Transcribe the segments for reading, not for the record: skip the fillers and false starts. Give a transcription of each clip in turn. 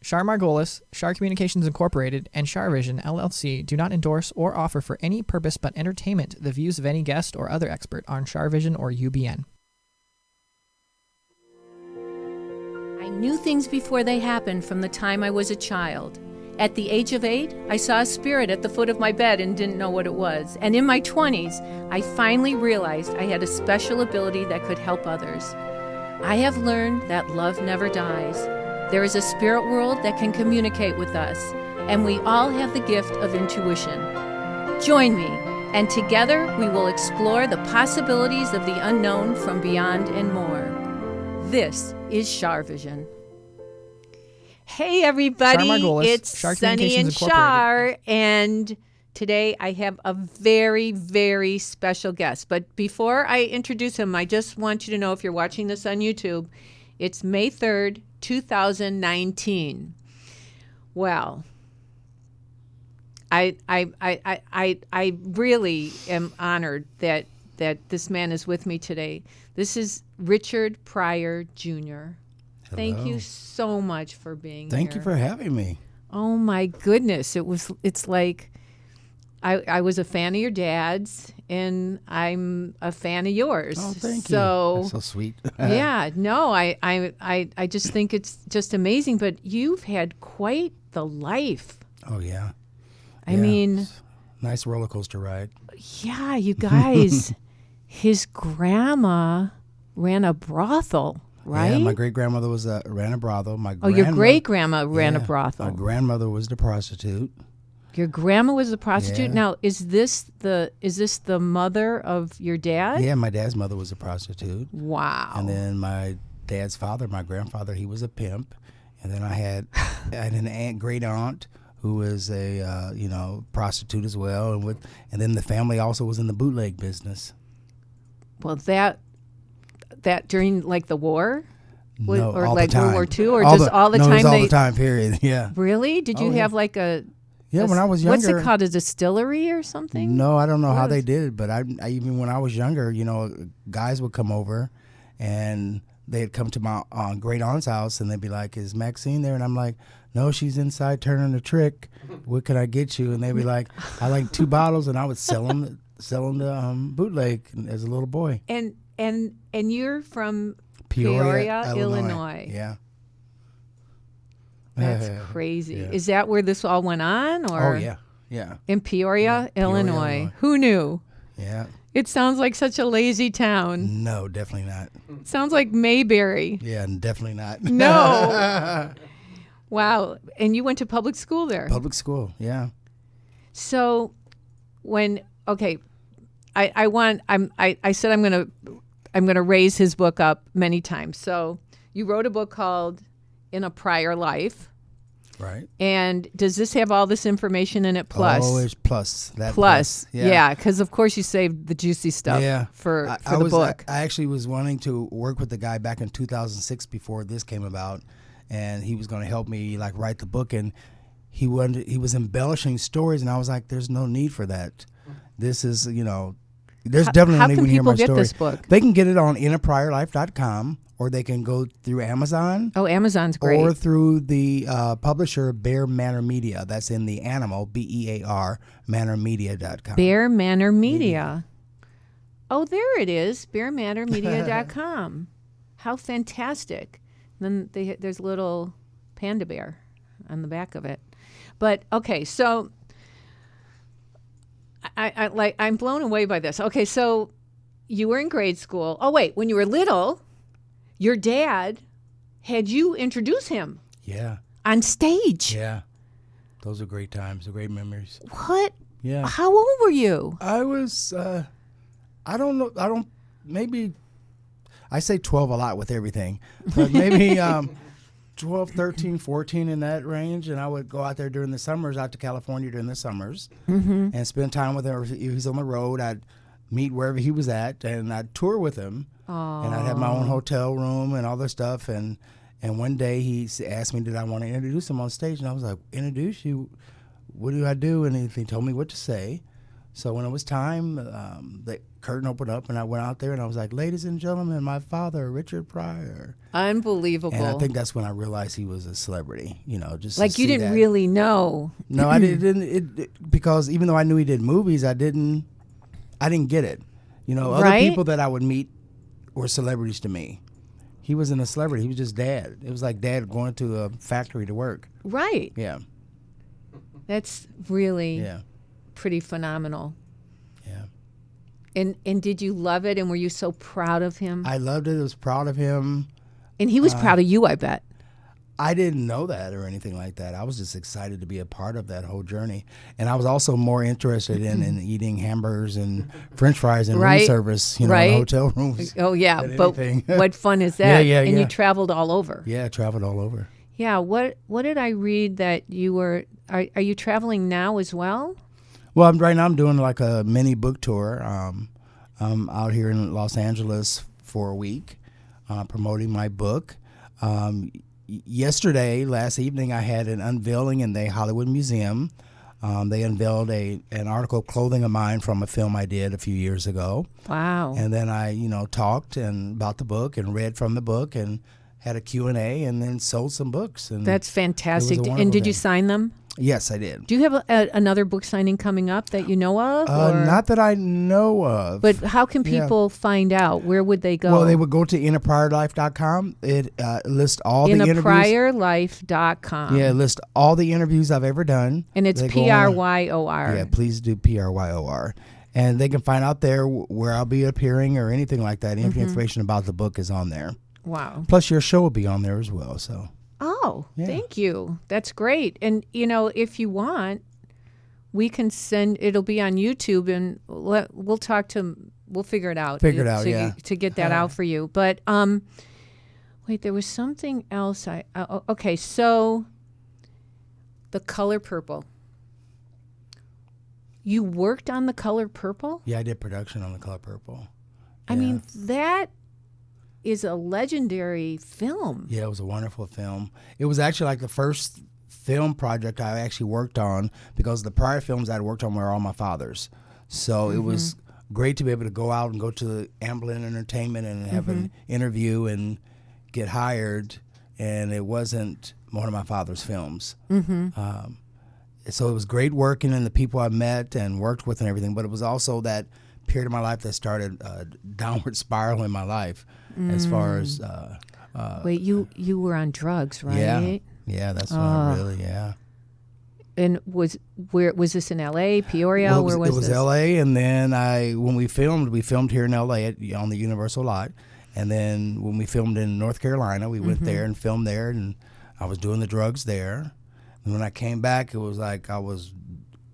Char Margolis, Char Communications Incorporated, and CharVision LLC do not endorse or offer for any purpose but entertainment the views of any guest or other expert on CharVision or UBN. I knew things before they happened from the time I was a child. At the age of 8, I saw a spirit at the foot of my bed and didn't know what it was. And in my 20s, I finally realized I had a special ability that could help others. I have learned that love never dies. There is a spirit world that can communicate with us, and we all have the gift of intuition. Join me, and together we will explore the possibilities of the unknown from beyond and more. This is CharVision. Hey everybody, Char Margolis, it's Char Sunny and Communications Char, and today I have a very, very special guest. But before I introduce him, I just want you to know, if you're watching this on YouTube, it's May 3rd, 2019. Well, I really am honored that this man is with me today. This is Richard Pryor Jr. Thank you so much for being here. Thank you for having me. Oh my goodness. It's like I was a fan of your dad's and I'm a fan of yours. Oh, thank you. That's so sweet. Yeah, no, I just think it's just amazing, but you've had quite the life. Oh yeah. I mean, nice roller coaster ride. Yeah, you guys, his grandma ran a brothel. Right? Yeah, my great-grandmother ran a brothel. Your great-grandma ran a brothel. My grandmother was the prostitute. Your grandma was a prostitute? Yeah. Now, is this the mother of your dad? Yeah, my dad's mother was a prostitute. Wow. And then my dad's father, my grandfather, he was a pimp. And then I had an great aunt who was a prostitute as well, and then the family also was in the bootleg business. Well, that during like the war, No, or all like the time. World War II, or just all the time? No, it was all the time. Period. Yeah. Really? Did you have like a? Yeah, when I was younger. What's it called? A distillery or something? No, I don't know how they did it, but I even when I was younger, guys would come over, and they'd come to my great aunt's house, and they'd be like, "Is Maxine there?" And I'm like, "No, she's inside turning a trick. What can I get you?" And they'd be like, "I like 2 bottles," and I would sell them the bootleg as a little boy. And you're from Peoria, Illinois. Yeah. That's crazy. Yeah. Is that where this all went on? Or Oh, yeah. Yeah. In Peoria, Illinois. Who knew? Yeah. It sounds like such a lazy town. No, definitely not. It sounds like Mayberry. Yeah, definitely not. No. Wow. And you went to public school there? Public school, yeah. So I said I'm gonna raise his book up many times. So you wrote a book called In a Prior Life. Right. And does this have all this information in it plus? Oh, it's plus. Plus. Yeah, because of course you saved the juicy stuff for the book. I actually was wanting to work with the guy back in 2006 before this came about, and he was going to help me like write the book, and he was embellishing stories, and I was like, there's no need for that. This is, there's definitely no need when you hear my story. How can people get this book? They can get it on inapriorlife.com, or they can go through Amazon. Oh, Amazon's great. Or through the publisher Bear Manor Media. That's in the animal, BEAR, manormedia.com. Bear Manor Media. Oh, there it is, bearmanormedia.com. How fantastic. Then there's a little panda bear on the back of it. But, okay, so I'm blown away by this. Okay, so you were in grade school. Oh, wait, when you were little, your dad had you introduce him. Yeah. On stage. Yeah. Those are great times, great memories. What? Yeah. How old were you? I was, I don't know, maybe, I say 12 a lot with everything, but maybe 12, 13, 14 in that range. And I would go out there during the summers, out to California during the summers, and spend time with him. If he was on the road, I'd meet wherever he was at, and I'd tour with him. Aww. And I'd have my own hotel room and all this stuff. And one day he asked me, did I want to introduce him on stage? And I was like, introduce you? What do I do? And he told me what to say. So when it was time, curtain opened up, and I went out there, and I was like, "Ladies and gentlemen, my father, Richard Pryor." Unbelievable. And I think that's when I realized he was a celebrity. Just like to you see didn't that. really know. No, I didn't. Because even though I knew he did movies, I didn't get it. Other Right? people that I would meet were celebrities to me. He wasn't a celebrity. He was just dad. It was like dad going to a factory to work. Right. Yeah. That's really Yeah. pretty phenomenal. Yeah. And did you love it? And were you so proud of him? I loved it. I was proud of him. And he was proud of you, I bet. I didn't know that or anything like that. I was just excited to be a part of that whole journey. And I was also more interested in eating hamburgers and French fries and room Right. service, Right. in hotel rooms. Oh, yeah. than But anything. what fun is that? Yeah, And yeah. you traveled all over. Yeah, I traveled all over. Yeah. What did I read that you were, are you traveling now as well? Well, right now I'm doing like a mini book tour. I'm out here in Los Angeles for a week promoting my book. Last evening, I had an unveiling in the Hollywood Museum. They unveiled an article of clothing of mine from a film I did a few years ago. Wow. And then I, talked about the book and read from the book and had a Q&A and then sold some books. And That's fantastic. It was a And wonderful did you day. sign them? Yes, I did. Do you have another book signing coming up that you know of? or? Not that I know of. But how can Yeah. people find out? Where would they go? Well, they would go to innerpryorlife.com. It lists all the interviews. innerpryorlife.com. Yeah, it lists all the interviews I've ever done. And it's They go on- PRYOR. Yeah, please do PRYOR. And they can find out there where I'll be appearing or anything like that. Any information about the book is on there. Wow. Plus, your show will be on there as well. So Oh, Yeah. thank you. That's great. And, if you want, we can it'll be on YouTube and we'll figure it out. Figure it out, yeah. To get that out for you. But, wait, there was something else. Okay, so The Color Purple. You worked on The Color Purple? yeah, I did production on The Color Purple. I mean, that is a legendary film. Yeah, it was a wonderful film. It was actually like the first film project I actually worked on because the prior films I'd worked on were all my father's. So it was great to be able to go out and go to Amblin Entertainment and have an interview and get hired. And it wasn't one of my father's films. So it was great working and the people I met and worked with and everything. But it was also that period of my life that started a downward spiral in my life as far as Wait, you were on drugs, right? yeah, that's when I really And was this in L.A., Peoria? Well, where was it was this? L.A. and then when we filmed here in L.A. On the Universal lot, and then when we filmed in North Carolina, we went there and filmed there, and I was doing the drugs there. And when I came back, it was like I was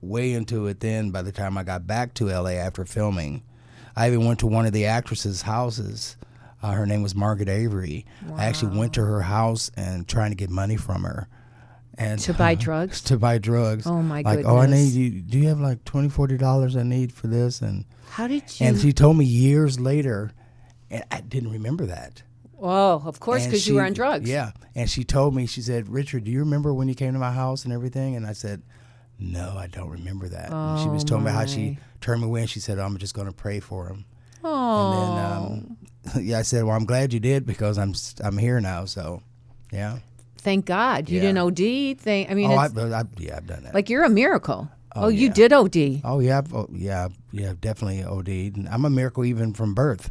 way into it then by the time I got back to L.A. after filming. I even went to one of the actresses' houses. Her name was Margaret Avery. Wow. I actually went to her house and trying to get money from her. And To buy drugs? To buy drugs. Oh, my like, goodness. oh, I need you. Do you have like $20, $40 I need for this? And How did you? and she told me years later, and I didn't remember that. Oh, of course, And because you she- were on drugs. Yeah. And she told me, she said, Richard, do you remember when you came to my house and everything? And I said, no, I don't remember that. And she was telling me how she turned me away and she said, I'm just going to pray for him. Oh. And then, yeah, I said, well, I'm glad you did because I'm here now. So, yeah. Thank God you Yeah. didn't OD. I mean, Oh, it's, I've done that. like you're a miracle. Oh, you yeah. did OD. Oh yeah, definitely OD'd. And I'm a miracle even from birth.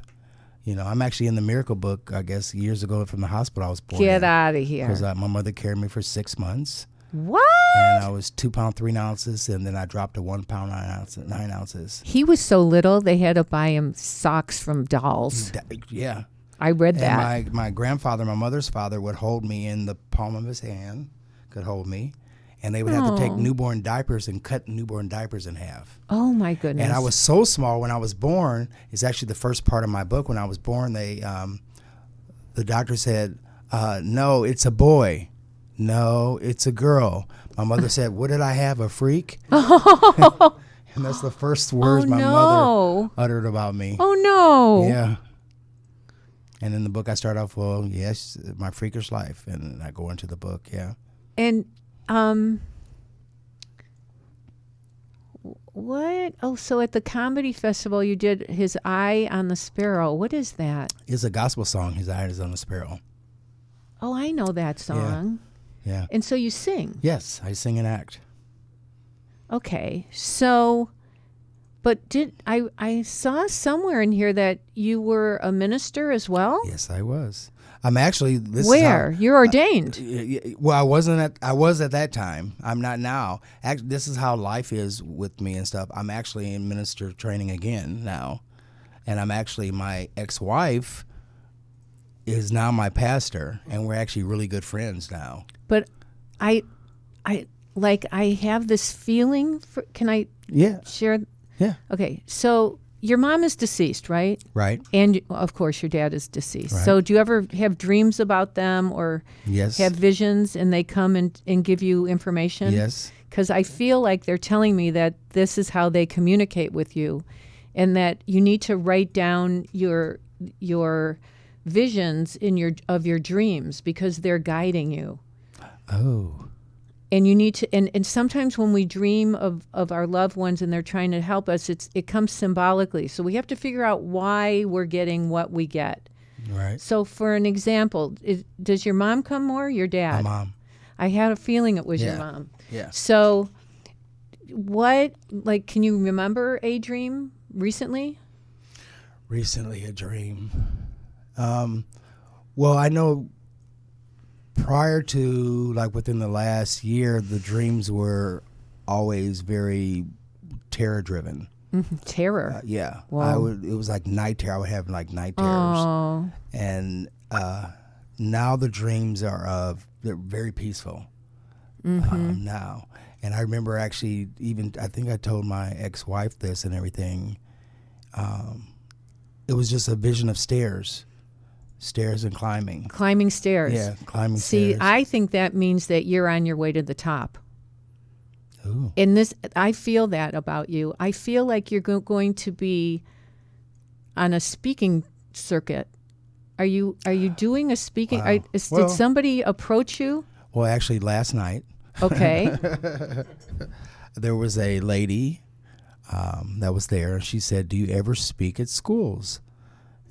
I'm actually in the miracle book. I guess years ago from the hospital I was born. Get out of here. Because my mother carried me for 6 months, What? and I was 2 pounds 3 ounces, and then I dropped to 1 pound 9 ounces. He was so little they had to buy him socks from dolls. Yeah. I read And that. my grandfather, my mother's father, would hold me in the palm of his hand, could hold me, and they would have to take newborn diapers and cut newborn diapers in half. Oh my goodness. And I was so small when I was born. It's actually the first part of my book. When I was born, the doctor said, no, it's a boy. No, it's a girl. My mother said, what did I have, a freak? And that's the first words my mother uttered about me. Oh no. Yeah. And in the book, I start off, well, yes, my freakish life. And I go into the book, yeah. And What? Oh, so at the comedy festival you did His Eye on the Sparrow. What is that? It's a gospel song, His Eye is on the Sparrow. Oh, I know that song. Yeah. And so you sing. Yes, I sing and act. Okay. So, but I saw somewhere in here that you were a minister as well? Yes, I was. I'm actually Where? You're ordained. Well, I wasn't. I was at that time. I'm not now. This is how life is with me and stuff. I'm actually in minister training again now, and I'm actually, my ex-wife is now my pastor, and we're actually really good friends now. But I have this feeling. Can I share? Yeah. Okay. So your mom is deceased, right? Right. And of course your dad is deceased. Right. So do you ever have dreams about them or Yes. have visions and they come and give you information? Yes. Because I feel like they're telling me that this is how they communicate with you and that you need to write down your visions of your dreams because they're guiding you. Oh. And you need to, and sometimes when we dream of our loved ones and they're trying to help us, it comes symbolically. So we have to figure out why we're getting what we get. Right. So for an example, does your mom come more or your dad? My mom. I had a feeling it was your mom. Yeah. So can you remember a dream recently? Recently, a dream. Well, I know prior to, like, within the last year, the dreams were always very terror-driven. Mm-hmm. Terror? Yeah. Wow. It was like night terror. I would have, like, night terrors. Oh. And now the dreams they're very peaceful now. And I remember actually, I think I told my ex-wife this and everything. It was just a vision of stairs and climbing. Climbing stairs. Yeah, climbing stairs. See, I think that means that you're on your way to the top. Ooh. I feel that about you. I feel like you're going to be on a speaking circuit. Are you doing a speaking? Wow. Did somebody approach you? Well, actually, last night. Okay. There was a lady that was there. She said, "Do you ever speak at schools?"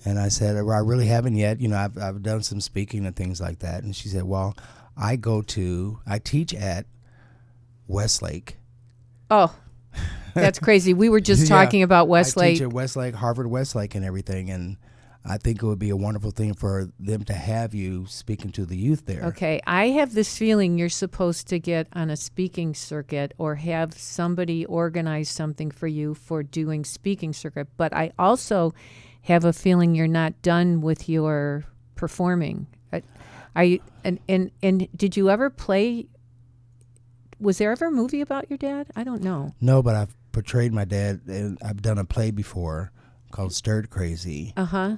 And I said, "Well, I really haven't yet. I've done some speaking and things like that." And she said, "Well, I teach at Westlake." Oh, that's crazy. We were just talking about Westlake. I teach at Westlake, Harvard Westlake and everything. And I think it would be a wonderful thing for them to have you speaking to the youth there. Okay. I have this feeling you're supposed to get on a speaking circuit or have somebody organize something for you for doing speaking circuit. But I also have a feeling you're not done with your performing. And did you ever play? Was there ever a movie about your dad? I don't know. No, but I've portrayed my dad, and I've done a play before called Stirred Crazy,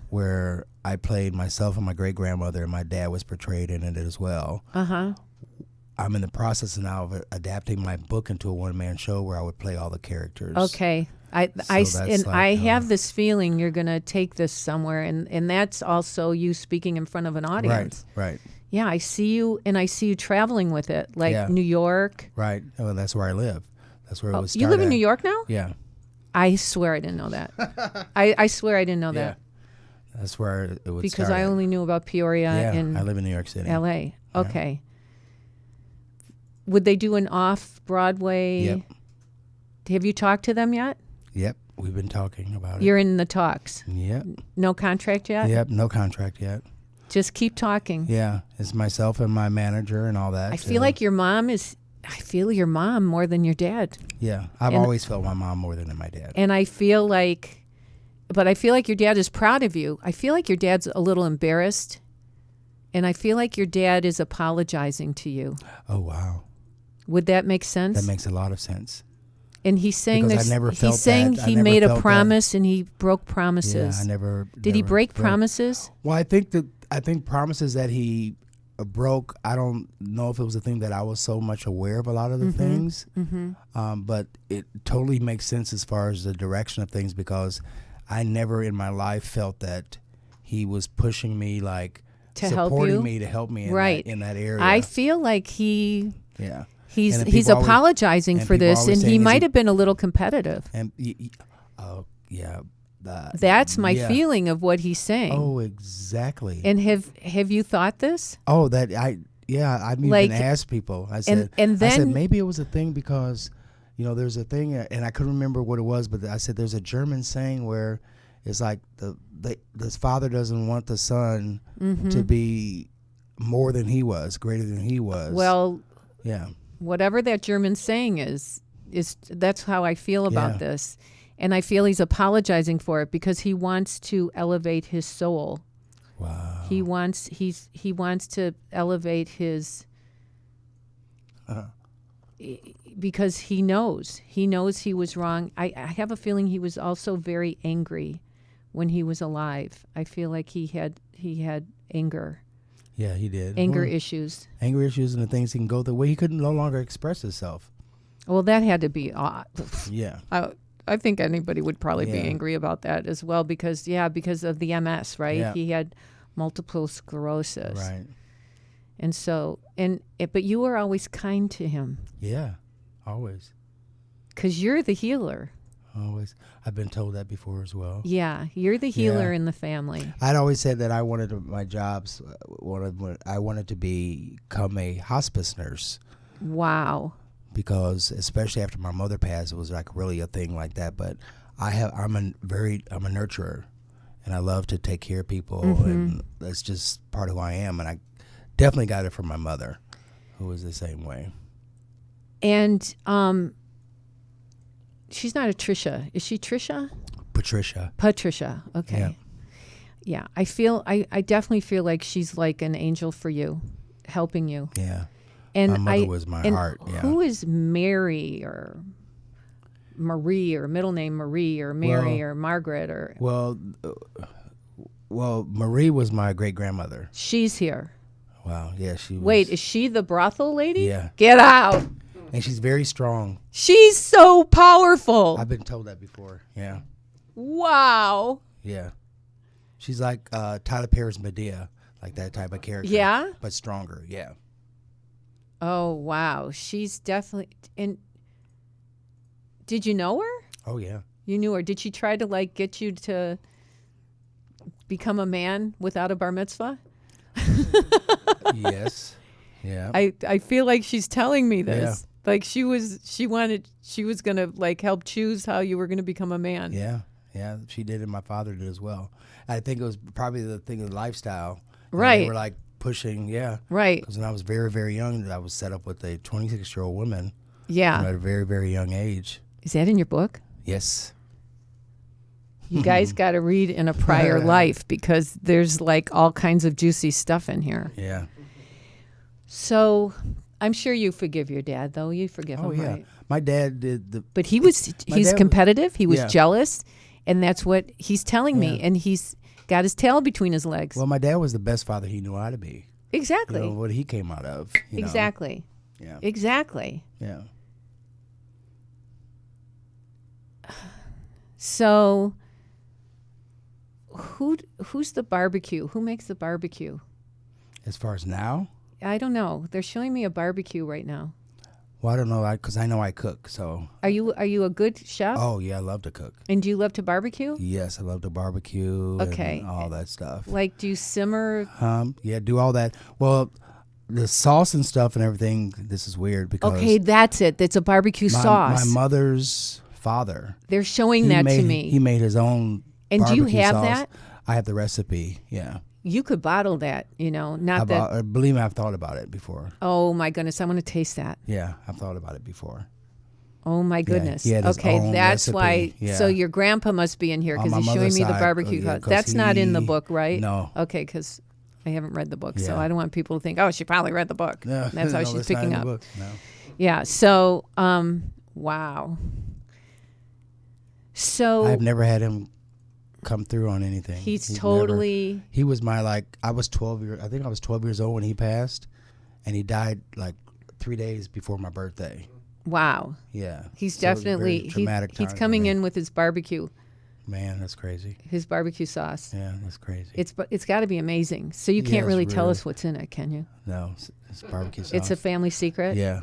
where I played myself and my great grandmother, and my dad was portrayed in it as well. I'm in the process now of adapting my book into a one-man show where I would play all the characters. Okay. I have this feeling you're going to take this somewhere, and that's also you speaking in front of an audience. Right. Yeah, I see you, and I see you traveling with it, like New York. Right. Oh, that's where I live. That's where it was. You live in New York now? Yeah. I swear I didn't know that. I swear I didn't know that. That's where it would because start. I only knew about Peoria and I live in New York City. L.A. Okay. Would they do an off-Broadway? Yep. Have you talked to them yet? Yep. We've been talking about it. You're in the talks? Yep. No contract yet? Yep. No contract yet. Just keep talking. Yeah. It's myself and my manager and all that. I feel like your mom I feel your mom more than your dad. Yeah. I've always felt my mom more than my dad. And I feel like your dad is proud of you. I feel like your dad's a little embarrassed. And I feel like your dad is apologizing to you. Oh, wow. Would that make sense? That makes a lot of sense. And he's saying because I never felt he's saying that. he made a promise and he broke promises. Yeah, I never. Did he break promises? Well, I think promises that he broke. I don't know if it was a thing that I was so much aware of a lot of the things, but it totally makes sense as far as the direction of things because I never in my life felt that he was pushing me to supporting help me to help me in that area. I feel like He's people apologizing and for people this, always and saying, he is might he- have been a little competitive. And yeah, That's my yeah. feeling of what he's saying. Oh, exactly. And have you thought this? Oh, that I've Like- even asked people. I said, and I said then- maybe it was a thing because, there's a thing, and I couldn't remember what it was, but I said there's a German saying where it's like the father doesn't want the son to be more than he was, greater than he was. Well, yeah, whatever that German saying is that's how I feel about Yeah. this. And I feel he's apologizing for it because he wants to elevate his soul. wow. He wants to elevate his because he knows he was wrong. I have a feeling he was also very angry when he was alive. I feel like he had anger Yeah, he did. issues. Anger issues and the things he can go through. Well, he couldn't no longer express himself. Well, that had to be odd. Yeah. I think anybody would probably be Yeah. angry about that as well because of the MS, right? Yeah. He had multiple sclerosis. Right. And so, but you were always kind to him Yeah. Always. because you're the healer. Always. I've been told that before as well. Yeah, you're the healer Yeah. in the family. I'd always said that I wanted my jobs. I wanted to become a hospice nurse Wow. because, especially after my mother passed, it was like really a thing like that. But I'm a nurturer, and I love to take care of people, and that's just part of who I am. And I definitely got it from my mother, who was the same way. And she's not a Trisha. Is she Trisha? Patricia. Patricia. Okay. Yeah. Yeah. I definitely feel like she's like an angel for you, helping you. Yeah. And My mother was my heart. Yeah. Who is Mary or Marie or middle name Marie or Mary or Margaret or? Well, Marie was my great grandmother. She's here. Wow. Yeah. She was. Wait, is she the brothel lady? Yeah. Get out. And she's very strong. She's so powerful. I've been told that before. Yeah. Wow. Yeah. She's like Tyler Perry's Medea, like that type of character. Yeah? But stronger. Yeah. Oh, wow. She's definitely. And did you know her? Oh yeah. You knew her. Did she try to like get you to become a man without a bar mitzvah? Yes. Yeah. I feel like she's telling me this. Like she was gonna like help choose how you were gonna become a man. Yeah. Yeah. She did, and my father did as well. I think it was probably the thing of the lifestyle. Right. They were like pushing. Yeah. Right. Because when I was very, very young, I was set up with a 26-year-old woman Yeah. at a very, very young age. Is that in your book? Yes. You guys got to read In a Prior Life because there's like all kinds of juicy stuff in here. Yeah. So I'm sure you forgive your dad, though. You forgive Oh him, yeah. right? My dad did the. But he's dad competitive. He was Yeah. jealous. And that's what he's telling me. Yeah. And he's got his tail between his legs. Well, my dad was the best father he knew how to be. Exactly. You know, what he came out of. You know. Exactly. Yeah. Exactly. Yeah. So who's the barbecue? Who makes the barbecue? As far as now, I don't know. They're showing me a barbecue right now. well, I don't know, because I know I cook. So. Are you a good chef? Oh yeah, I love to cook. And do you love to barbecue? Yes, I love to barbecue. Okay. And all that stuff. Like, do you simmer? Yeah, do all that. Well, the sauce and stuff and everything. This is weird because. Okay, that's it. That's a barbecue sauce. My mother's father. They're showing he that made, to me. He made his own. And do you barbecue have sauce. that? I have the recipe. Yeah. You could bottle that, not that. Believe me, I've thought about it before. Oh my goodness, I want to taste that. Yeah, I've thought about it before. Oh my goodness. he had his Okay, own that's recipe. why. Yeah. So your grandpa must be in here because On he's my showing mother's me the side, barbecue. yeah, Hut. 'cause That's not in the he- book, right? No. Okay, because I haven't read the book, so Yeah. I don't want people to think, oh, she probably read the book. No, That's how no, she's that's not picking in the up. book. No. Yeah. So, wow. So I've never had him come through on anything. he's never- totally. he was my I was 12 years. I think I was 12 years old when he passed, and he died like 3 days before my birthday. Wow. Yeah. He's So it was a definitely very traumatic he's time for coming me. in with his barbecue crazy. sauce. Yeah, that's crazy. It's got to be amazing. So you Yeah, can't it's really tell really- us what's in it, can you? No, it's barbecue sauce. It's a family secret. Yeah.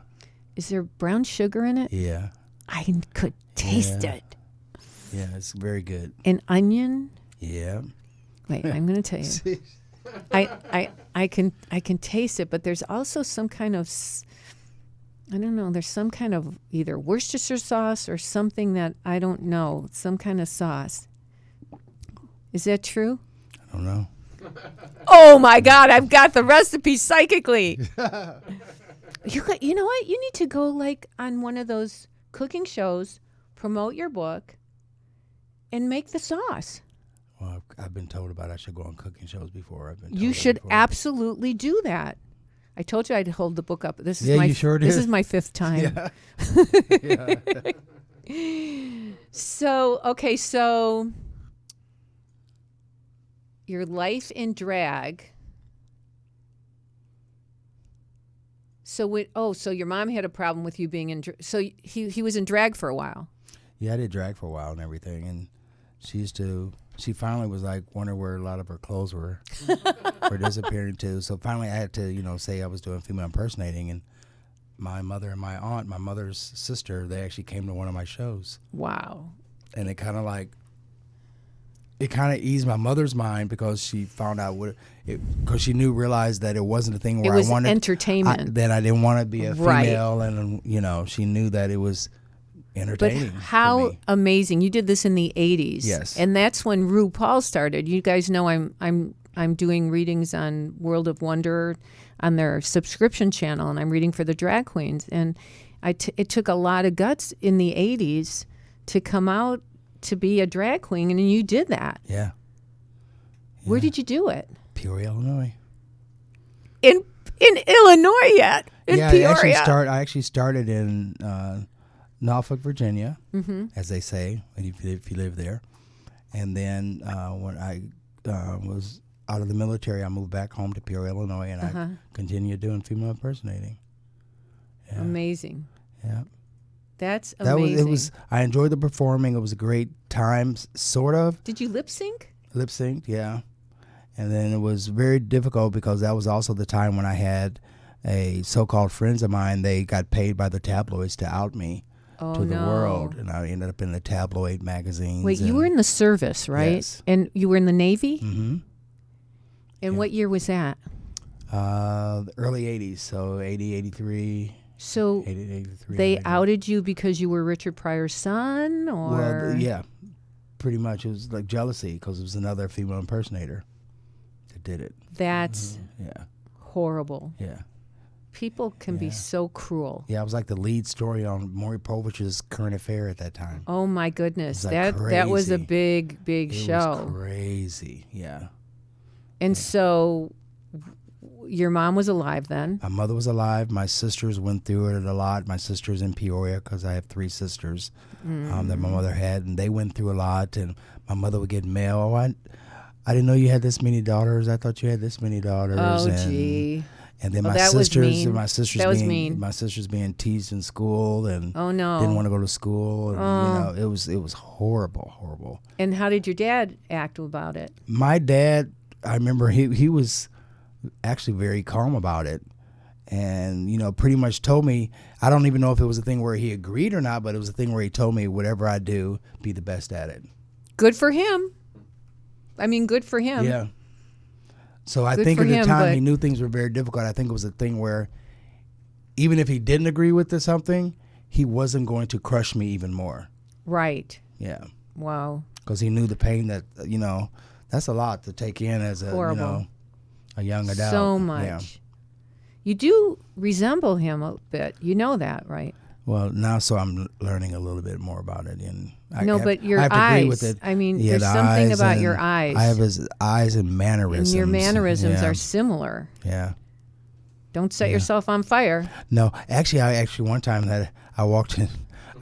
Is there brown sugar in it? Yeah. I could taste it. Yeah, it's very good. An onion? Yeah. Wait, I'm going to tell you. I can taste it, but there's also some kind of, I don't know, there's some kind of either Worcestershire sauce or something that I don't know, some kind of sauce. Is that true? I don't know. Oh my God, I've got the recipe psychically. You know what? You need to go like on one of those cooking shows, promote your book, and make the sauce. Well, I've been told about I should go on cooking shows before. You should absolutely do that. I told you I'd hold the book up. This is you sure did. This is my 5th time. Yeah. So your life in drag. So your mom had a problem with you being in. So he was in drag for a while. Yeah, I did drag for a while and everything, and she finally was like wondering where a lot of her clothes were disappearing to. So finally, I had to say I was doing female impersonating, and my mother and my aunt, my mother's sister, they actually came to one of my shows. Wow. And it kind of eased my mother's mind because she found out because she realized that it wasn't a thing where it was I wanted entertainment. That I didn't want to be a female, and she knew that it was entertaining. But how for me. amazing! You did this in the 80s. Yes, and that's when RuPaul started. You guys know I'm doing readings on World of Wonder on their subscription channel, and I'm reading for the drag queens. And it took a lot of guts in the 80s to come out to be a drag queen, and you did that. Yeah. Where did you do it? Peoria, Illinois. In Illinois yet? In Peoria? I actually started in Norfolk, Virginia, as they say, if you live there. And then when I was out of the military, I moved back home to Peoria, Illinois, and I continued doing female impersonating. Yeah. Amazing. Yeah. That's amazing. I enjoyed the performing. It was a great time, sort of. Did you lip sync? Lip synced, yeah. And then it was very difficult because that was also the time when I had a so-called friends of mine. They got paid by the tabloids to out me to the world, and I ended up in the tabloid magazines. Wait, you were in the service, right? Yes. And you were in the Navy? Mm-hmm. And what year was that? The early 80s, so 80, 83. So 80, 83, they outed you because you were Richard Pryor's son, or? Well, yeah, pretty much. It was like jealousy because it was another female impersonator that did it. That's yeah, horrible. Yeah. People can be so cruel. Yeah, I was like the lead story on Maury Povich's Current Affair at that time. Oh my goodness, that was a big show. It was crazy, yeah. And so, your mom was alive then. My mother was alive. My sisters went through it a lot. My sisters in Peoria, because I have 3 sisters that my mother had, and they went through a lot. And my mother would get mail. Oh, I didn't know you had this many daughters. I thought you had this many daughters. Oh, gee. And then my sisters being teased in school and didn't want to go to school. And, it was horrible. And how did your dad act about it? My dad, I remember he was actually very calm about it, and pretty much told me, I don't even know if it was a thing where he agreed or not, but it was a thing where he told me whatever I do, be the best at it. Good for him. I mean, good for him. Yeah. So I think at the time he knew things were very difficult. I think it was a thing where even if he didn't agree with something, he wasn't going to crush me even more. Right. Yeah. Wow. Because he knew the pain that, that's a lot to take in as a young adult. So much. Yeah. You do resemble him a bit. You know that, right? Well, now I'm learning a little bit more about it. But your eyes. Agree with it. I mean, there's something about your eyes. I have his eyes and mannerisms. And your mannerisms are similar. Yeah. Don't set yourself on fire. No, actually, one time that I walked in,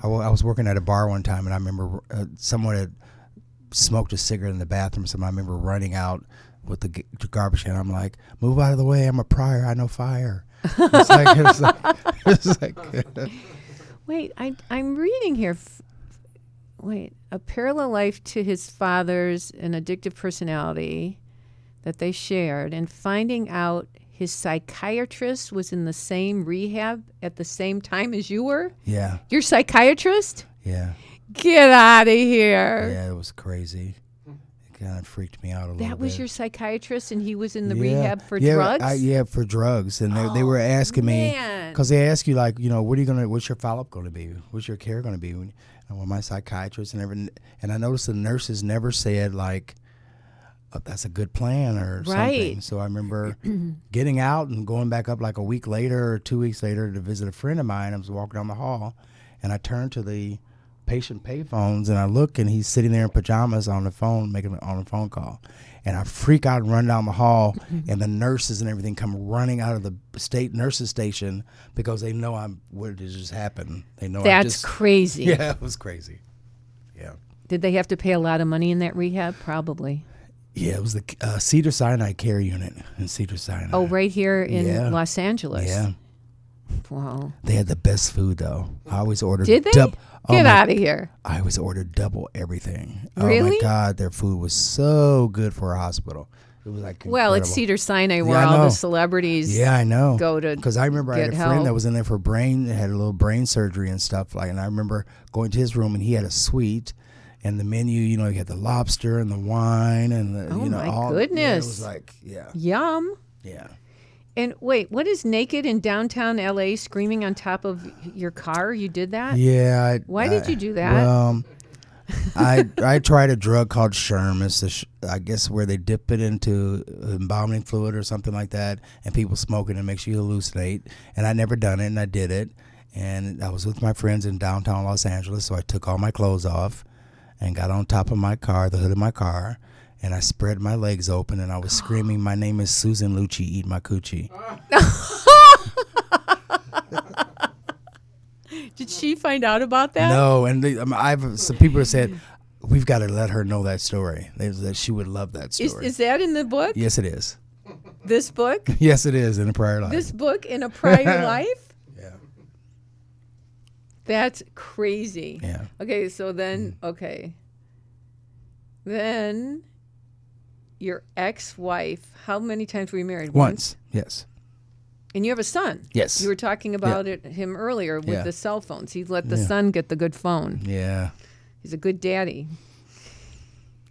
I was working at a bar one time, and I remember someone had smoked a cigarette in the bathroom. So I remember running out with the garbage can. I'm like, move out of the way. I'm a Pryor. I know fire. It's like Wait, I'm reading here. A parallel life to his father's, an addictive personality that they shared, and finding out his psychiatrist was in the same rehab at the same time as you were? Yeah. Your psychiatrist? Yeah. Get out of here. Yeah, it was crazy. It kind of freaked me out a little bit. That was your psychiatrist, and he was in the Yeah. rehab for drugs? Yeah, for drugs. And they were asking me, because they ask you, like, what's your follow-up going to be? What's your care going to be? And well, my psychiatrist and everything. And I noticed the nurses never said, like, oh, that's a good plan or something. So I remember getting out and going back up like a week later or 2 weeks later to visit a friend of mine. I was walking down the hall, and I turned to the patient payphones, and I look, and he's sitting there in pajamas on the phone, making on a phone call. And I freak out and run down the hall, and the nurses and everything come running out of the state nurses station because they know what just happened. They know That's crazy. Yeah, it was crazy. Yeah. Did they have to pay a lot of money in that rehab? Probably. Yeah, it was the Cedars-Sinai care unit in Cedars-Sinai. Oh, right here in Los Angeles. Yeah. Wow. They had the best food, though. I always ordered. Did they? Get out of here. I always ordered double everything. Really? Oh my God, their food was so good for a hospital. It was like incredible. Well, it's Cedars-Sinai where all the celebrities I know. go to because I remember I had a friend that was in there for had a little brain surgery and stuff and I remember going to his room and he had a suite. And the menu, you had the lobster and the wine and the, my goodness. Yeah, it was like, Yum. Yeah. And wait, what is naked in downtown LA screaming on top of your car? You did that? Yeah. Why did you do that? Well, I tried a drug called Sherm. It's I guess where they dip it into embalming fluid or something like that, and people smoke it and it makes you hallucinate. And I'd never done it, and I did it. And I was with my friends in downtown Los Angeles, so I took all my clothes off and got on top of my car, the hood of my car, and I spread my legs open, and I was screaming, "My name is Susan Lucci, eat my coochie." Did she find out about that? No, and I've some people have said, we've got to let her know that story. That she would love that story. Is that in the book? Yes, it is. This book? Yes, it is, in a prior life. This book in a prior life? Yeah. That's crazy. Yeah. Okay, so then, Then your ex-wife, how many times were you married? Once, yes. And you have a son. Yes. You were talking about him earlier with the cell phones. He let the son get the good phone. Yeah. He's a good daddy.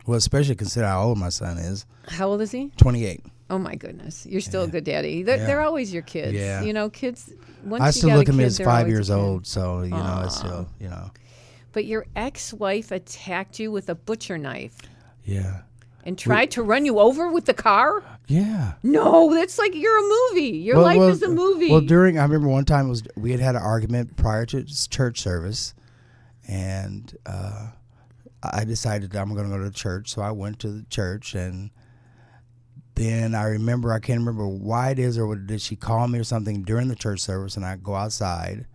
Well, especially consider how old my son is. How old is he? 28. Oh, my goodness. You're still a good daddy. They're always your kids. Yeah. Kids, once I you still got look a at him kid, as they're 5 always years a kid. old, so, it's still, But your ex-wife attacked you with a butcher knife. Yeah. And tried to run you over with the car? Yeah. No, that's like you're a movie. Your life is a movie. Well, I remember one time we had an argument prior to church service, and I decided I'm going to go to church, so I went to the church, and then I can't remember why it is, or did she call me or something during the church service, and I go outside,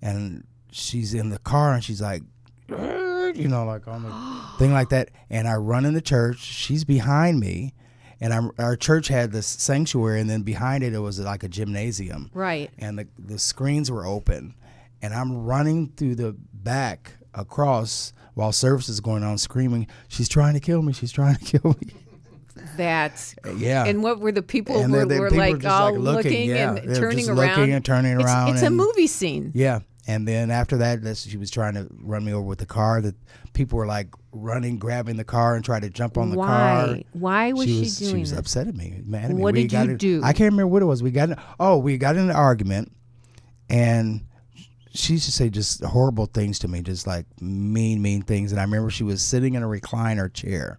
and she's in the car, and she's like, like on the thing like that. And I run in the church. She's behind me. And our church had this sanctuary, and then behind it was like a gymnasium. Right. And the screens were open. And I'm running through the back across while service is going on, screaming, "She's trying to kill me. She's trying to kill me." That's yeah. And what were the people and were people like just all like looking yeah. and They're turning just around? Looking and turning around. It's a movie scene. Yeah. And then after that, she was trying to run me over with the car. That people were like running, grabbing the car, and trying to jump on the car. Why was she doing She was that? upset at me, mad at me. What did you do? I can't remember what it was. We got in an argument, and she used to say just horrible things to me, just like mean things. And I remember she was sitting in a recliner chair,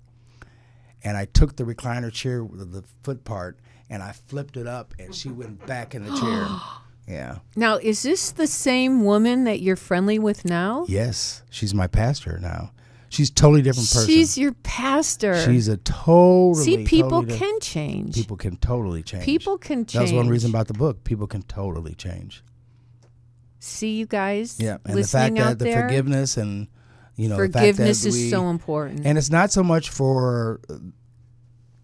and I took the recliner chair with the foot part, and I flipped it up, and she went back in the chair. Yeah. Now, is this the same woman that you're friendly with now? Yes. She's my pastor now. She's a totally different person. She's your pastor. She's a totally. See, people totally can change. People can totally change. People can change. That was one reason about the book. People can totally change. See, you guys. Yeah, and listening the fact that out the there, forgiveness and forgiveness the fact that is so important. And it's not so much for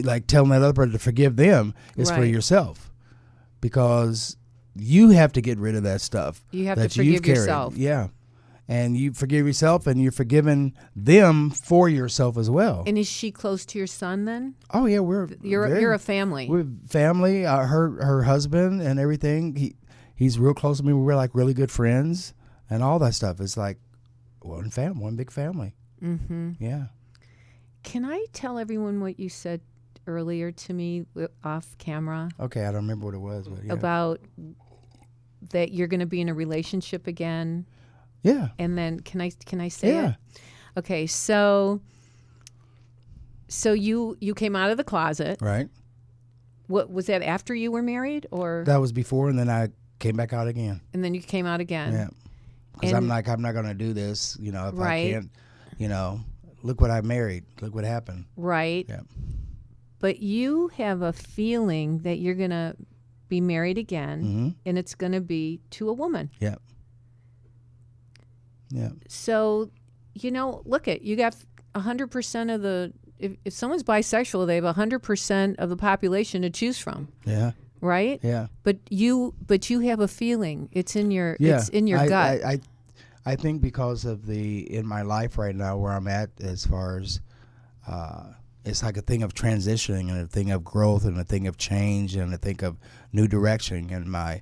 like telling that other person to forgive them. It's for Right. yourself, because you have to get rid of that stuff. You have that to forgive you've carried. yourself. Yeah. and you forgive yourself, and you're forgiving them for yourself as well. And is she close to your son then? Oh yeah, You're a family. We're family. Her husband and everything. He's real close to me. We're like really good friends and all that stuff. It's like one big family. Mm-hmm. Yeah. Can I tell everyone what you said earlier to me off camera? Okay, I don't remember what it was, but yeah. About that you're going to be in a relationship again. Yeah. And then can I say Yeah. it? Okay, so you came out of the closet. Right. What was that, after you were married, or? That was before, and then I came back out again. And then you came out again. Yeah. Because I'm not going to do this, if Right. I can't, look what I married. Look what happened. Right. Yeah. But you have a feeling that you're going to be married again, Mm-hmm. and it's going to be to a woman. Yeah. Yeah. So, look you got 100% of the, if someone's bisexual, they have 100% of the population to choose from. Yeah. Right? Yeah. But you have a feeling. It's in your Yeah. it's in your gut. I think because of in my life right now where I'm at, as far as it's like a thing of transitioning and a thing of growth and a thing of change and a thing of new direction, and my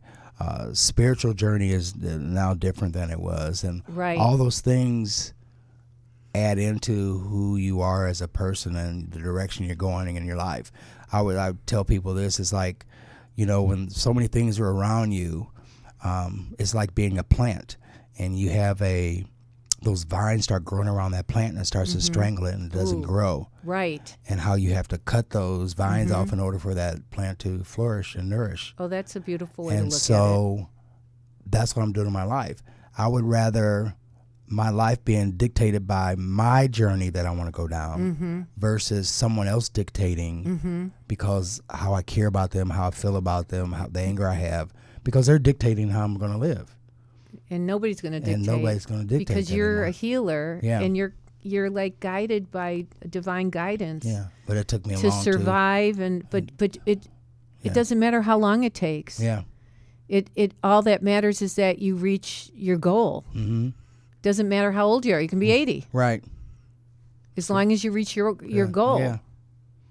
spiritual journey is now different than it was, and Right. all those things add into who you are as a person and the direction you're going in your life. I would tell people this is like, when so many things are around you, it's like being a plant, and you have those vines start growing around that plant, and it starts to strangle it, and it doesn't grow. Right. And how you have to cut those vines off in order for that plant to flourish and nourish. Oh, that's a beautiful way to And look at it. so that's what I'm doing in my life. I would rather my life being dictated by my journey that I want to go down versus someone else dictating because how I care about them, how I feel about them, how the anger I have, because they're dictating how I'm going to live. And nobody's going to dictate. And nobody's going to dictate because that you're anymore. a healer, Yeah. and you're like guided by divine guidance. Yeah, but it took me to long survive, but it doesn't matter how long it takes. Yeah. It all that matters is that you reach your goal. Mm-hmm. Doesn't matter how old you are. You can be 80. Right. As long as you reach your goal. Yeah.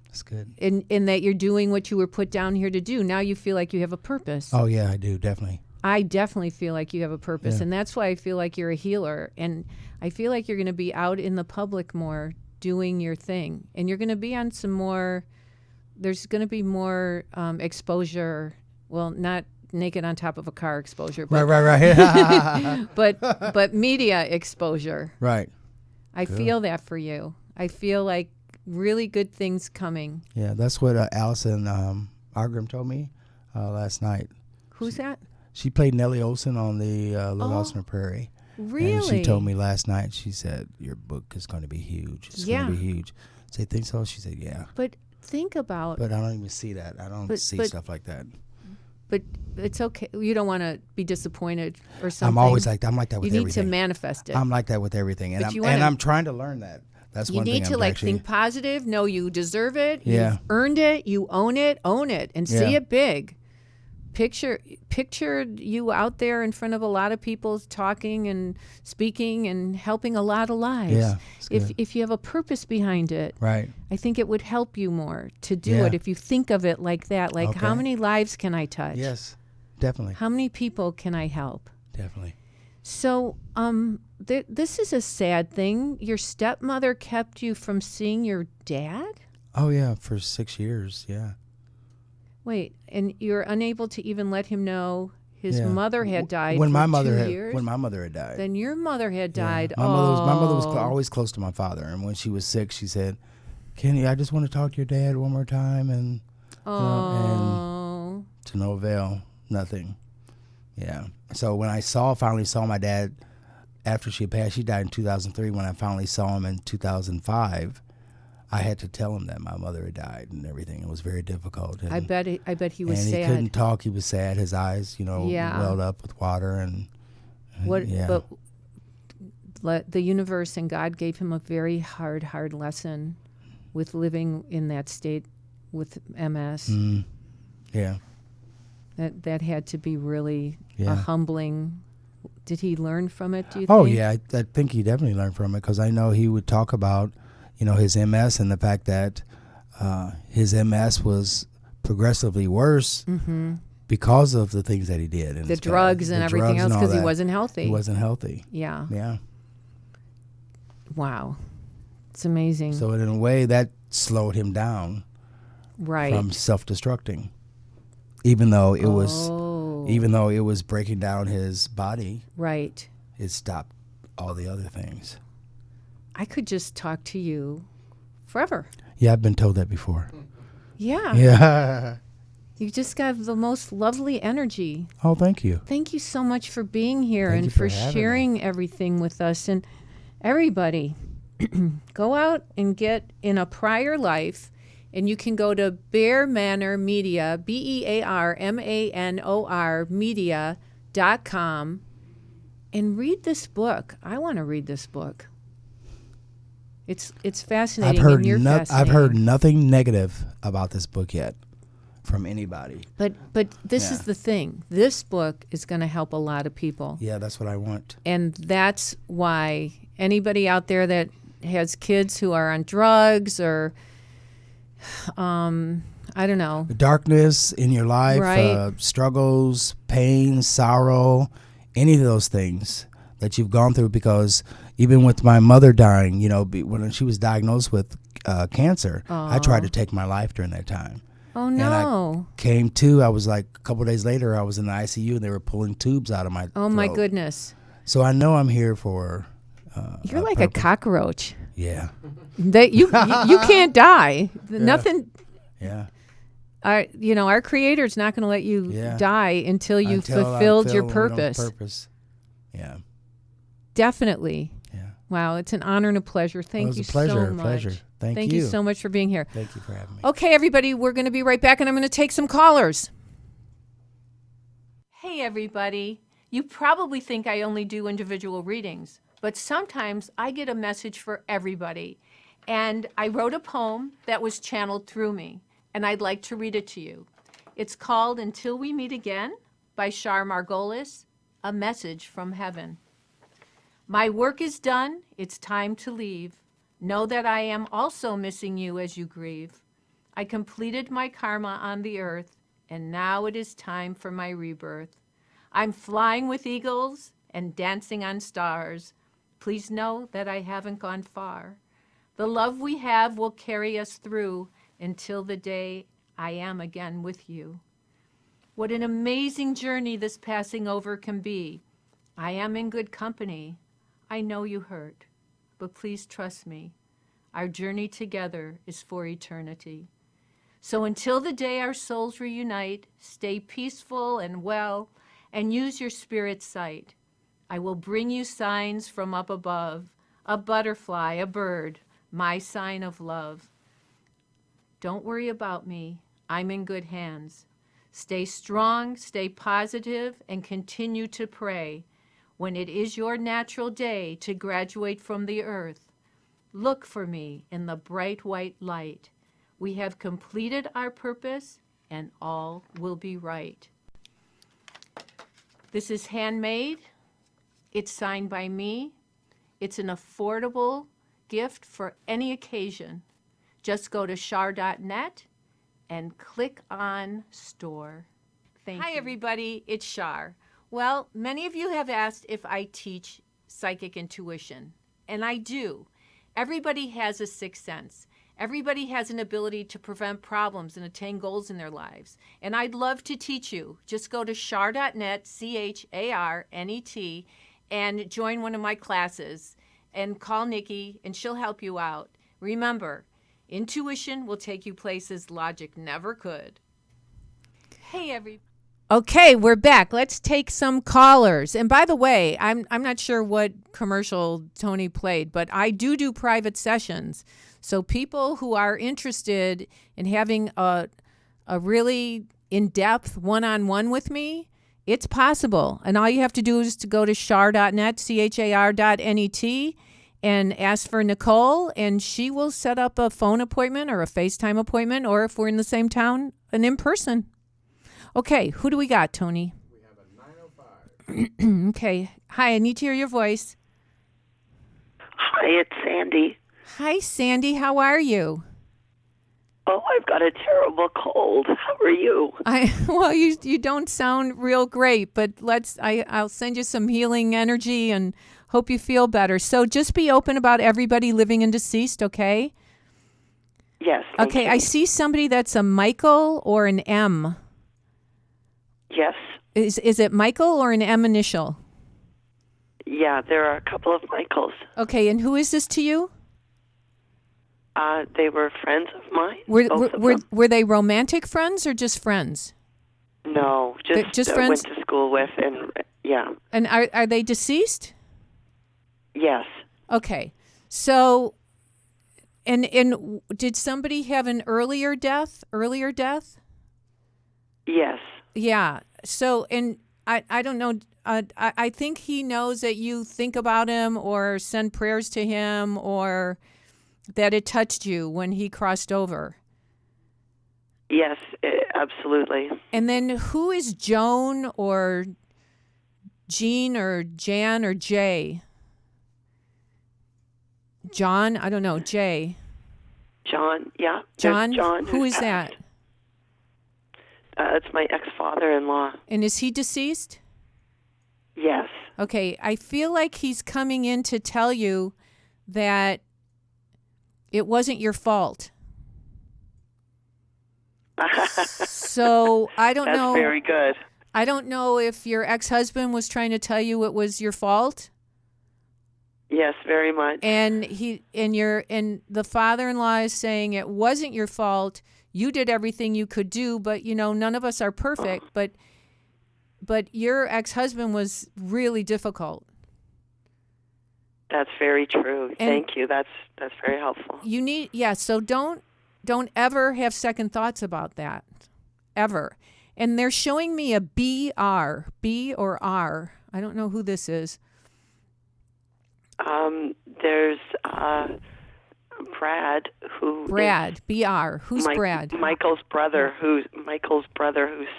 That's good. And that you're doing what you were put down here to do. Now you feel like you have a purpose. Oh, yeah, I do, definitely. I definitely feel like you have a purpose. Yeah. And that's why I feel like you're a healer. And I feel like you're going to be out in the public more doing your thing. And you're going to be on some more, there's going to be more exposure. Well, not naked on top of a car exposure. But, Right. but media exposure. Right. I feel that for you. I feel like really good things coming. Yeah, that's what Allison Argram told me last night. Who's that? She played Nellie Olson on the Little House on the Prairie. Really? And she told me last night, she said, your book is going to be huge. It's going to be huge. I said, think so? She said, yeah. But think about... But I don't even see that. I don't see stuff like that. But it's okay. You don't want to be disappointed or something. I'm always like that. I'm like that with everything. You need to manifest it. I'm like that with everything. And, I'm trying to learn that. That's one thing. You need to think positive. Know you deserve it. Yeah. You've earned it. You own it. Own it. And see it big. Picture you out there in front of a lot of people talking and speaking and helping a lot of lives. Yeah, if you have a purpose behind it, right? I think it would help you more to do it if you think of it like that. Like, how many lives can I touch? Yes, definitely. How many people can I help? Definitely. So, this is a sad thing. Your stepmother kept you from seeing your dad? Oh yeah, for 6 years. Yeah. Wait, and you're unable to even let him know his mother had died when for my mother 2 had, years? When my mother had died. Then your mother had died. My mother was always close to my father, and when she was sick, she said, "Kenny, I just want to talk to your dad one more time," and and to no avail, nothing. Yeah. So when I finally saw my dad after she passed, she died in 2003. When I finally saw him in 2005. I had to tell him that my mother had died and everything. It was very difficult. And, I bet he was sad. And he couldn't talk. He was sad. His eyes, welled up with water. And But the universe and God gave him a very hard lesson with living in that state with MS. Yeah. That had to be really a humbling Did he learn from it, do you Oh think? yeah, I think he definitely learned from it, because I know he would talk about, his MS and the fact that his MS was progressively worse because of the things that he did. And The drugs and everything else, because he wasn't healthy. He wasn't healthy. Yeah. Yeah. Wow. It's amazing. So in a way, that slowed him down right. from self-destructing, even though it was breaking down his body. Right. It stopped all the other things. I could just talk to you forever. Yeah, I've been told that before. Yeah. Yeah. You just got the most lovely energy. Oh, thank you. Thank you so much for being here Thank you and for for having sharing everything with us. And everybody, go out and get in a prior life, and you can go to Bear Manor Media, BearManor media.com, and read this book. I want to read this book. It's fascinating. I've heard nothing negative about this book yet from anybody. But this is the thing. This book is going to help a lot of people. Yeah, that's what I want. And that's why anybody out there that has kids who are on drugs or, I don't know. Darkness in your life, right. Struggles, pain, sorrow, any of those things that you've gone through, because even with my mother dying, when she was diagnosed with cancer, I tried to take my life during that time. Oh, no. And I came to, I was like, a couple of days later, I was in the ICU and they were pulling tubes out of my throat. My goodness. So I know I'm here for You're like a cockroach. Yeah. You can't die. Nothing. Yeah. Our Creator's not going to let you die until you've fulfilled your purpose. Yeah. Definitely. Yeah. Wow, it's an honor and a pleasure. Thank you so much. It was a pleasure. Thank you so much for being here. Thank you for having me. Okay, everybody, we're going to be right back, and I'm going to take some callers. Hey, everybody. You probably think I only do individual readings, but sometimes I get a message for everybody. And I wrote a poem that was channeled through me, and I'd like to read it to you. It's called Until We Meet Again by Char Margolis, a message from heaven. My work is done, it's time to leave. Know that I am also missing you as you grieve. I completed my karma on the earth, and now it is time for my rebirth. I'm flying with eagles and dancing on stars. Please know that I haven't gone far. The love we have will carry us through until the day I am again with you. What an amazing journey this passing over can be. I am in good company. I know you hurt, but please trust me. Our journey together is for eternity. So until the day our souls reunite, stay peaceful and well, and use your spirit sight. I will bring you signs from up above, a butterfly, a bird, my sign of love. Don't worry about me. I'm in good hands. Stay strong, stay positive, and continue to pray. When it is your natural day to graduate from the earth, look for me in the bright white light. We have completed our purpose, and all will be right. This is handmade. It's signed by me. It's an affordable gift for any occasion. Just go to char.net and click on store. Thank you. Hi, everybody. It's Char. Well, many of you have asked if I teach psychic intuition, and I do. Everybody has a sixth sense. Everybody has an ability to prevent problems and attain goals in their lives. And I'd love to teach you. Just go to char.net, CHARNET, and join one of my classes. And call Nikki, and she'll help you out. Remember, intuition will take you places logic never could. Hey, everybody. Okay, we're back. Let's take some callers. And by the way, I'm not sure what commercial Tony played, but I do private sessions. So people who are interested in having a really in-depth one-on-one with me, it's possible. And all you have to do is to go to char.net, CHAR.net, and ask for Nicole, and she will set up a phone appointment or a FaceTime appointment, or if we're in the same town, an in-person. Okay, who do we got, Tony? We have a Okay. Hi, I need to hear your voice. Hi, it's Sandy. Hi, Sandy. How are you? Oh, I've got a terrible cold. How are you? Well, you don't sound real great, but I'll send you some healing energy and hope you feel better. So just be open about everybody living and deceased, okay? Yes. Thank Okay, you. I see somebody that's a Michael or an M. Yes. Is it Michael or an M initial? Yeah, there are a couple of Michaels. Okay, and who is this to you? They were friends of mine. Were they romantic friends or just friends? No, just friends? went to school with, and yeah. And are they deceased? Yes. Okay. So and did somebody have an earlier death? Yes. Yeah. So and I don't know, I think he knows that you think about him or send prayers to him or that it touched you when he crossed over. Yes, absolutely. And then who is Joan or Jean or Jan or Jay? John? I don't know. Jay. John, yeah. John? John. Who who's is passed. that? It's my ex-father-in-law. And is he deceased? Yes. Okay. I feel like he's coming in to tell you that it wasn't your fault. So I don't know. That's very good. I don't know if your ex-husband was trying to tell you it was your fault. Yes, very much. And the father-in-law is saying it wasn't your fault. You did everything you could do, but none of us are perfect. But your ex-husband was really difficult. That's very true. And thank you. That's very helpful. So don't ever have second thoughts about that. Ever. And they're showing me a BR, B or R. I don't know who this is. There's Brad, BR. Who's Brad? Michael's brother, who's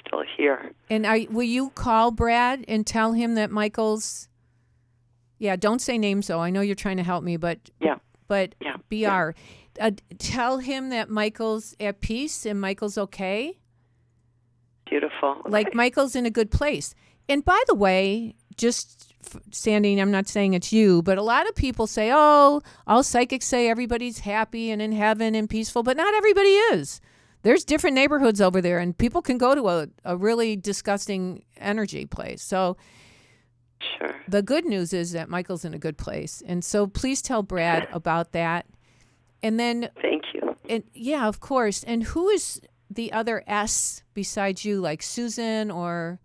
still here. And will you call Brad and tell him that Michael's? Yeah, don't say names though. I know you're trying to help me, but yeah. But yeah. BR, tell him that Michael's at peace and Michael's okay. Beautiful. Okay. Like Michael's in a good place. And by the way, just Sandy, I'm not saying it's you, but a lot of people say, oh, all psychics say everybody's happy and in heaven and peaceful, but not everybody is. There's different neighborhoods over there, and people can go to a really disgusting energy place. So sure. The good news is that Michael's in a good place. And so please tell Brad about that. And then thank you. And yeah, of course. And who is the other S besides you, like Susan or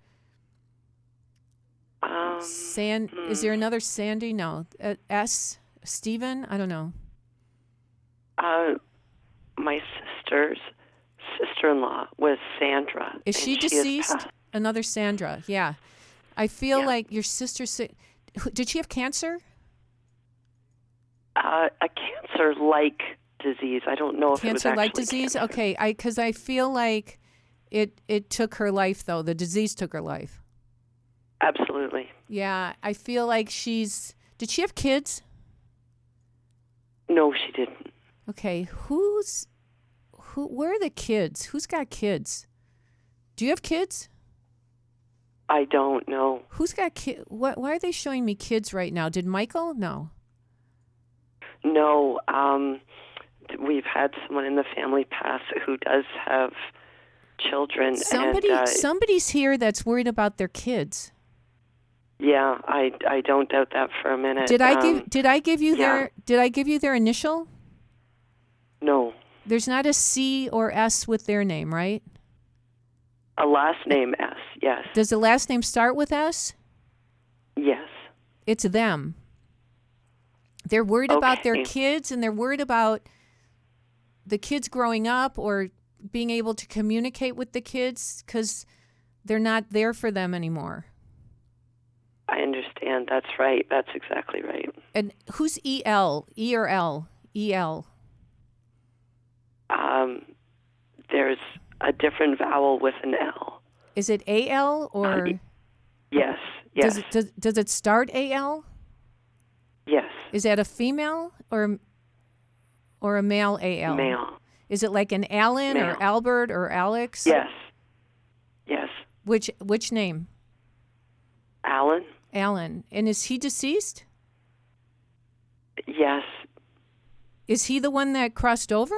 is there another Sandy? No. S? Stephen? I don't know. My sister-in-law was Sandra. Is she deceased? Another Sandra. Yeah. I feel like your sister. Did she have cancer? A cancer-like disease. I don't know if it was actually cancer-like disease. Cancer. Okay, because I feel like it took her life though. The disease took her life. Absolutely. Yeah, I feel like did she have kids? No, she didn't. Okay, where are the kids? Who's got kids? Do you have kids? I don't know. Who's got kids? Why are they showing me kids right now? Did Michael? No. No, we've had someone in the family pass who does have children. Somebody's here that's worried about their kids. Yeah, I don't doubt that for a minute. Did I give you their initial? No. There's not a C or S with their name, right? A last name S, yes. Does the last name start with S? Yes. It's them. They're worried about their kids, and they're worried about the kids growing up or being able to communicate with the kids because they're not there for them anymore. I understand. That's right. That's exactly right. And who's E-L? E or L? E-L. There's a different vowel with an L. Is it A-L or? Yes. Yes. Does it start AL? Yes. Is that a female or a male AL? Male. Is it like an Alan Male. or Albert or Alex? Yes. Yes. Which name? Alan? Alan. And is he deceased? Yes. Is he the one that crossed over?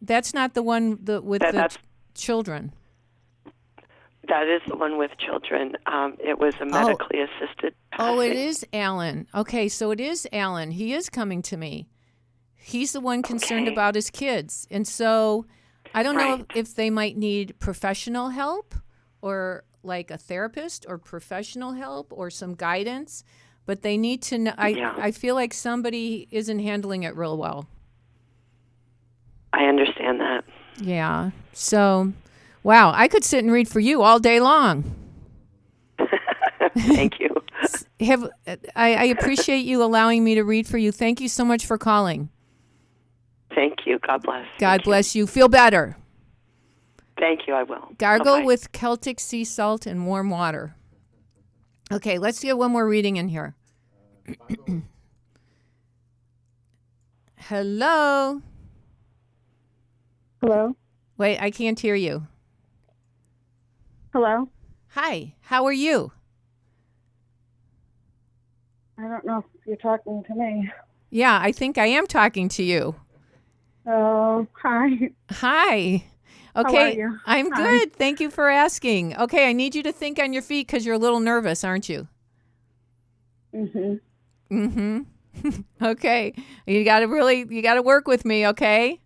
That's not the one with the children. That is the one with children. It was a medically assisted passing. Oh, it is Alan. Okay, so it is Alan. He is coming to me. He's the one concerned about his kids. And so I don't know if they might need professional help or like a therapist or professional help or some guidance, but they need to know. I feel like somebody isn't handling it real well. I understand that. Yeah. So, wow, I could sit and read for you all day long. Thank you. I appreciate you allowing me to read for you. Thank you so much for calling. Thank you. God bless. God bless you. Feel better. Thank you. I will. Gargle Bye-bye. with Celtic sea salt and warm water. Okay, let's get one more reading in here. Hello. Hello? Wait, I can't hear you. Hello? Hi, how are you? I don't know if you're talking to me. Yeah, I think I am talking to you. Oh, hi. Hi. Okay, How are you? I'm Hi. good. Thank you for asking. Okay, I need you to think on your feet because you're a little nervous, aren't you? Mm-hmm. Mm-hmm. Okay. You gotta work with me, okay?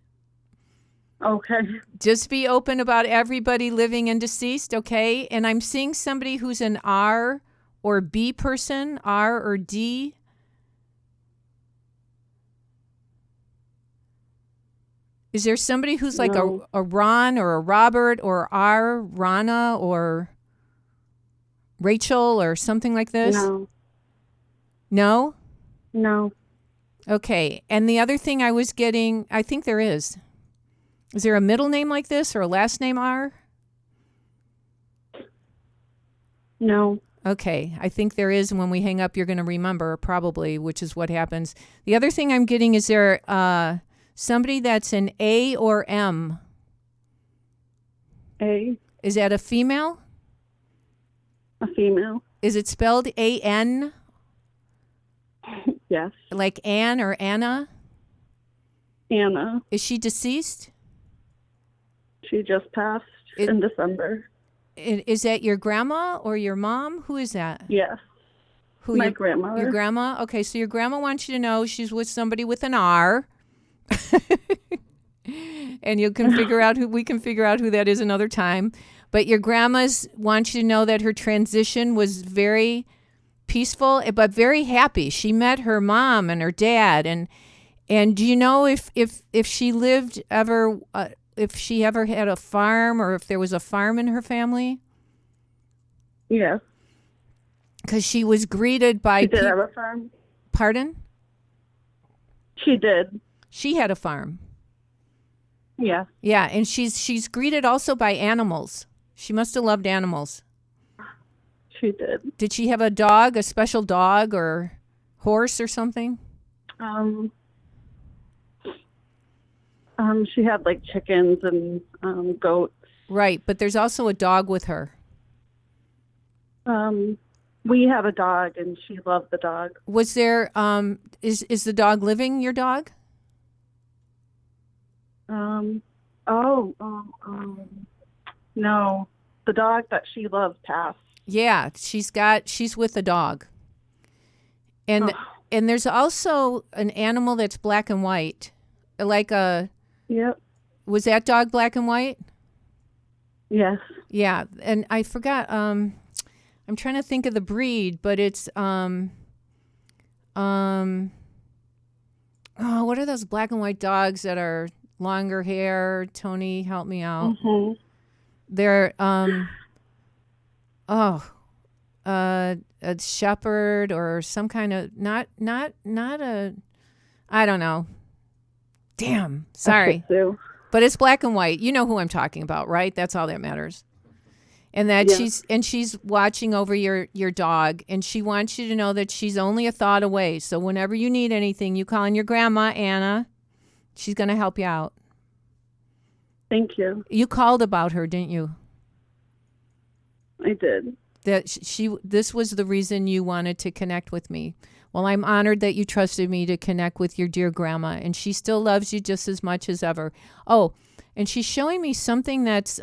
Okay. Just be open about everybody living and deceased, okay? And I'm seeing somebody who's an R or B person, R or D. Is there somebody who's like No. a Ron or a Robert or R, Rana or Rachel or something like this? No. No? No. Okay. And the other thing I was getting, I think there is. Is there a middle name like this or a last name R? No. Okay. I think there is. And when we hang up, you're going to remember probably, which is what happens. The other thing I'm getting, is there somebody that's an A or M? A. Is that a female? A female. Is it spelled A-N? Yes. Like Anne or Anna? Anna. Is she deceased? She just passed in December. Is that your grandma or your mom? Who is that? Yes. Who? My grandmother. Your grandma? Okay, so your grandma wants you to know she's with somebody with an R. And we can figure out who that is another time. But your grandma's wants you to know that her transition was very peaceful, but very happy. She met her mom and her dad, and do you know if she lived ever, if she ever had a farm or if there was a farm in her family? Yes. Because she was greeted by She did have a farm. Pardon? She did. She had a farm. Yes. Yeah, and she's greeted also by animals. She must have loved animals. She did. Did she have a dog, a special dog or horse or something? She had like chickens and goats. Right, but there's also a dog with her. We have a dog, and she loved the dog. Was there is the dog living, your dog? No, the dog that she loved passed. Yeah, she's with the dog. And and there's also an animal that's black and white. Like a Yep. Was that dog black and white? Yes. Yeah, and I forgot I'm trying to think of the breed, but it's what are those black and white dogs that are longer hair? Tony, help me out. Mm-hmm. They're a shepherd or some kind of not a, I don't know. Damn, sorry. But it's black and white. You know who I'm talking about, right? That's all that matters. And that Yeah. she's watching over your dog, and she wants you to know that she's only a thought away. So whenever you need anything, you call on your grandma, Anna. She's going to help you out. Thank you. You called about her, didn't you? I did. That this was the reason you wanted to connect with me. Well, I'm honored that you trusted me to connect with your dear grandma, and she still loves you just as much as ever. Oh, and she's showing me something that's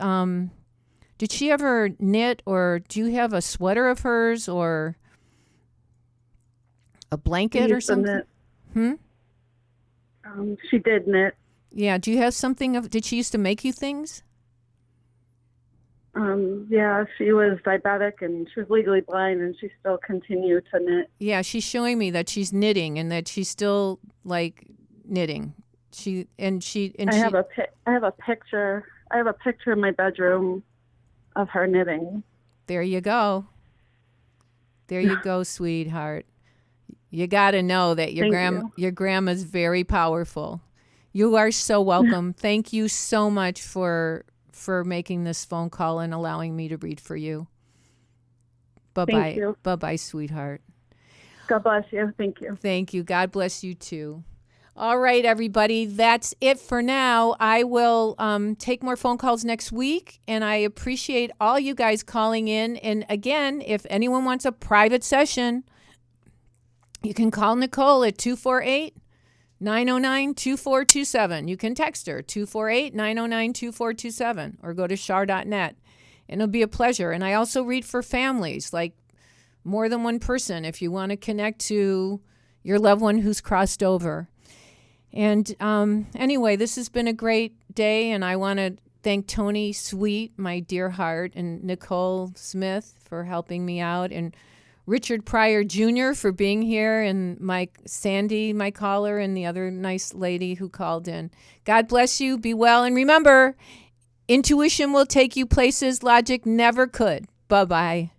did she ever knit, or do you have a sweater of hers or a blanket She or used to something? knit. She did knit. Yeah, do you have something of did she used to make you things? Yeah, she was diabetic and she was legally blind, and she still continued to knit. Yeah, she's showing me that she's knitting and that she's still like knitting. I have a picture. I have a picture in my bedroom of her knitting. There you go. There you go, sweetheart. You got to know that your grandma's very powerful. You are so welcome. Thank you so much for making this phone call and allowing me to read for you. Bye-bye. Thank you. Bye-bye, sweetheart. God bless you. Thank you. Thank you. God bless you too. All right, everybody. That's it for now. I will take more phone calls next week, and I appreciate all you guys calling in. And again, if anyone wants a private session, you can call Nicole at 248-909-2427. You can text her, 248-909-2427, or go to char.net. And it'll be a pleasure. And I also read for families, like more than one person, if you want to connect to your loved one who's crossed over. And anyway, this has been a great day, and I want to thank Tony Sweet, my dear heart, and Nicole Smith for helping me out, and Richard Pryor Jr. for being here, and Sandy, my caller, and the other nice lady who called in. God bless you. Be well. And remember, intuition will take you places logic never could. Bye-bye.